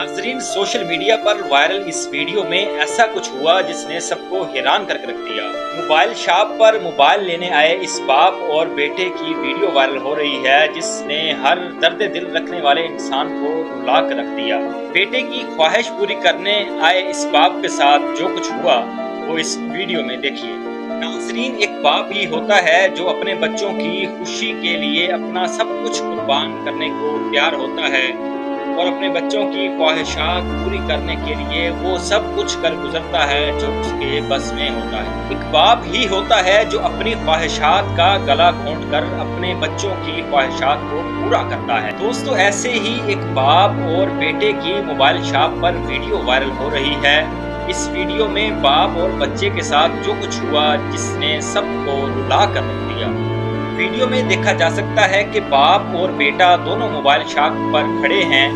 नाजरीन, social media पर viral इस वीडियो में ऐसा कुछ हुआ जिसने सबको हैरान करके रख दिया। मोबाइल शॉप पर मोबाइल लेने आए इस बाप और बेटे की वीडियो वायरल हो रही है, जिसने हर दर्द दिल रखने वाले इंसान को रुला कर रख दिया। बेटे की ख्वाहिश पूरी करने आए इस बाप के साथ जो कुछ हुआ वो इस वीडियो में देखिए। नाज़रीन, एक बाप ही होता है जो अपने बच्चों की खुशी के लिए अपना सब कुछ कुर्बान करने को तैयार होता है और अपने बच्चों की ख्वाहिशात पूरी करने के लिए वो सब कुछ कर गुजरता है जो उसके बस में होता है। एक बाप ही होता है जो अपनी ख्वाहिशात का गला घोंट कर अपने बच्चों की ख्वाहिशात को पूरा करता है। दोस्तों, ऐसे ही एक बाप और बेटे की मोबाइल शॉप पर वीडियो वायरल हो रही है। इस वीडियो में बाप और बच्चे के साथ जो कुछ हुआ जिसने सबको रुला कर रख दिया। वीडियो में देखा जा सकता है कि बाप और बेटा दोनों मोबाइल शॉप पर खड़े हैं